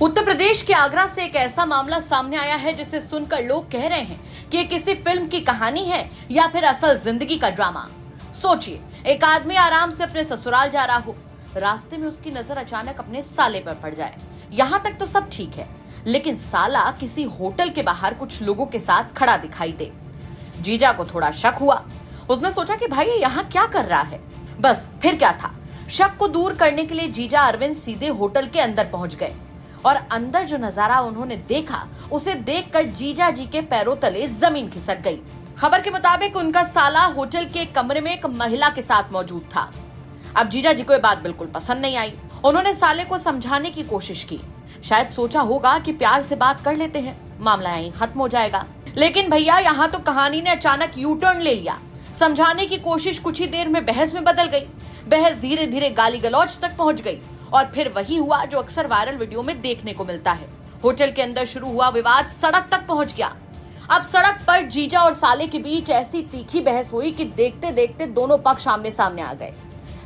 उत्तर प्रदेश के आगरा से एक ऐसा मामला सामने आया है जिसे सुनकर लोग कह रहे हैं कि ये किसी फिल्म की कहानी है या फिर असल जिंदगी का ड्रामा। सोचिए, एक आदमी आराम से अपने ससुराल जा रहा हो, रास्ते में उसकी नजर अचानक अपने साले पर पड़ जाए। यहाँ तक तो सब ठीक है, लेकिन साला किसी होटल के बाहर कुछ लोगों के साथ खड़ा दिखाई दे। जीजा को थोड़ा शक हुआ। उसने सोचा कि भाई ये यहाँ क्या कर रहा है। बस फिर क्या था, शक को दूर करने के लिए जीजा अरविंद सीधे होटल के अंदर पहुंच गए और अंदर जो नजारा उन्होंने देखा उसे देखकर जीजा जी के पैरों तले जमीन खिसक गई। खबर के मुताबिक उनका साला होटल के कमरे में एक महिला के साथ मौजूद था। अब जीजा जी को ये बात बिल्कुल पसंद नहीं आई। उन्होंने साले को समझाने की कोशिश की। शायद सोचा होगा कि प्यार से बात कर लेते हैं, मामला यहीं खत्म हो जाएगा। लेकिन भैया, यहाँ तो कहानी ने अचानक यू टर्न ले लिया। समझाने की कोशिश कुछ ही देर में बहस में बदल गई। बहस धीरे धीरे गाली गलौज तक पहुंच गई और फिर वही हुआ जो अक्सर वायरल वीडियो में देखने को मिलता है। होटल के अंदर शुरू हुआ विवाद सड़क तक पहुंच गया। अब सड़क पर जीजा और साले के बीच ऐसी तीखी बहस हुई कि देखते देखते दोनों पक्ष आमने सामने आ गए।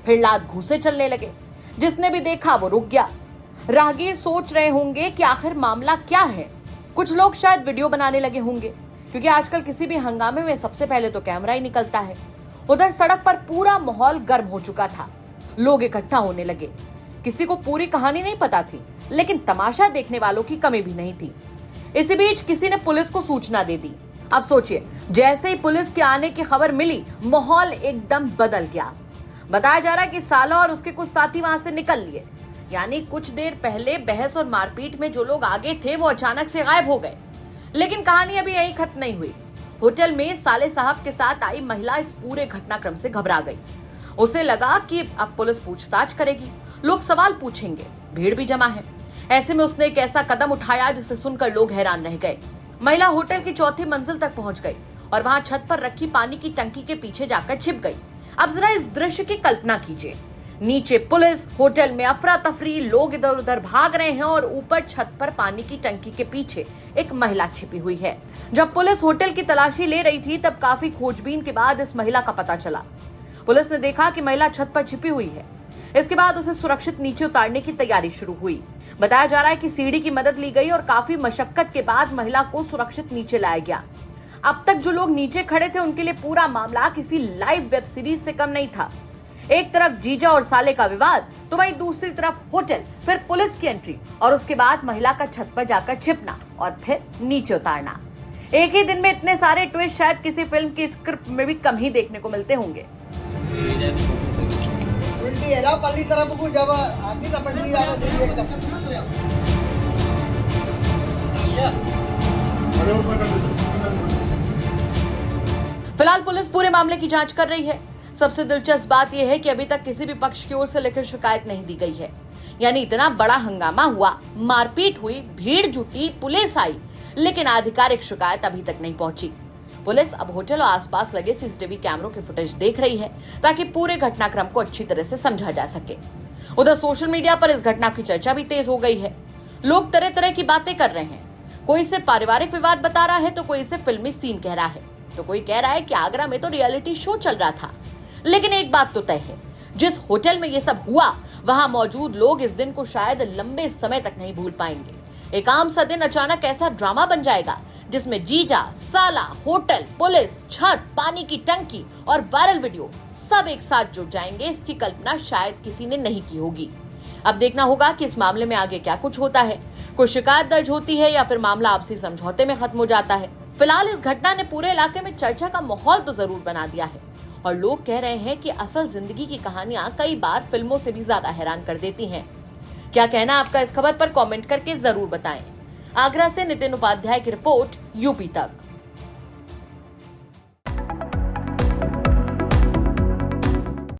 फिर लात घूंसे चलने लगे। जिसने भी देखा वो रुक गया। राहगीर सोच रहे होंगे कि आखिर मामला क्या है। कुछ लोग शायद वीडियो बनाने लगे होंगे, क्योंकि आजकल किसी भी हंगामे में सबसे पहले तो कैमरा ही निकलता है। उधर सड़क पर पूरा माहौल गर्म हो चुका था। लोग इकट्ठा होने लगे। किसी को पूरी कहानी नहीं पता थी, लेकिन तमाशा देखने वालों की कमी भी नहीं थी। इसी बीच किसी ने पुलिस को सूचना दे दी। अब सोचिए, जैसे ही पुलिस के आने की खबर मिली, माहौल एकदम बदल गया। बताया जा रहा है कि साला और उसके कुछ साथी वहां से निकल लिए। यानी कुछ देर पहले बहस और मारपीट में जो लोग आगे थे वो अचानक से गायब हो गए। लेकिन कहानी अभी यही खत्म नहीं हुई। होटल में साले साहब के साथ आई महिला इस पूरे घटनाक्रम से घबरा गई। उसे लगा कि अब पुलिस पूछताछ करेगी, लोग सवाल पूछेंगे, भीड़ भी जमा है। ऐसे में उसने एक ऐसा कदम उठाया जिसे सुनकर लोग हैरान रह गए। महिला होटल की चौथी मंजिल तक पहुंच गई और वहां छत पर रखी पानी की टंकी के पीछे जाकर छिप गई। अब जरा इस दृश्य की कल्पना कीजिए। नीचे पुलिस, होटल में अफरा तफरी, लोग इधर उधर भाग रहे हैं और ऊपर छत पर पानी की टंकी के पीछे एक महिला छिपी हुई है। जब पुलिस होटल की तलाशी ले रही थी तब काफी खोजबीन के बाद इस महिला का पता चला। पुलिस ने देखा कि महिला छत पर छिपी हुई है। इसके बाद उसे सुरक्षित नीचे उतारने की तैयारी शुरू हुई। बताया जा रहा है कि सीढ़ी की मदद ली गई और काफी मशक्कत के बाद महिला को सुरक्षित नीचे लाया गया। अब तक जो लोग नीचे खड़े थे उनके लिए पूरा मामला किसी लाइव वेब सीरीज से कम नहीं था। एक तरफ जीजा और साले का विवाद, तो वहीं दूसरी तरफ होटल, फिर पुलिस की एंट्री और उसके बाद महिला का छत पर जाकर छिपना और फिर नीचे उतारना। एक ही दिन में इतने सारे ट्विस्ट शायद किसी फिल्म की स्क्रिप्ट में भी कम ही देखने को मिलते होंगे। फिलहाल पुलिस पूरे मामले की जांच कर रही है। सबसे दिलचस्प बात यह है कि अभी तक किसी भी पक्ष की ओर से लिखित शिकायत नहीं दी गई है। यानी इतना बड़ा हंगामा हुआ, मारपीट हुई, भीड़ जुटी, पुलिस आई, लेकिन आधिकारिक शिकायत अभी तक नहीं पहुंची। पुलिस अब होटल और आसपास लगे सीसीटीवी कैमरों की फुटेज देख रही है ताकि पूरे घटनाक्रम को अच्छी तरह से समझा जा सके। उधर सोशल मीडिया पर इस घटना की चर्चा भी तेज हो गई है। लोग तरह तरह की बातें कर रहे हैं। कोई इसे पारिवारिक विवाद बता रहा है तो कोई इसे फिल्मी सीन कह रहा है, तो कोई कह रहा है कि आगरा में तो रियलिटी शो चल रहा था। लेकिन एक बात तो तय है, जिस होटल में ये सब हुआ वहां मौजूद लोग इस दिन को शायद लंबे समय तक नहीं भूल पाएंगे। एक आम सा दिन अचानक ऐसा ड्रामा बन जाएगा जिसमें जीजा, साला, होटल, पुलिस, छत, पानी की टंकी और वायरल वीडियो सब एक साथ जुड़ जाएंगे। इसकी कल्पना शायद किसी ने नहीं की होगी। अब देखना होगा कि इस मामले में आगे क्या कुछ होता है। कोई शिकायत दर्ज होती है या फिर मामला आपसी समझौते में खत्म हो जाता है। फिलहाल इस घटना ने पूरे इलाके में चर्चा का माहौल तो जरूर बना दिया है और लोग कह रहे हैं कि असल जिंदगी की कहानियां कई बार फिल्मों से भी ज्यादा हैरान कर देती हैं। क्या कहना आपका इस खबर पर कमेंट करके जरूर बताएं। आगरा से नितिन उपाध्याय की रिपोर्ट, यूपी तक।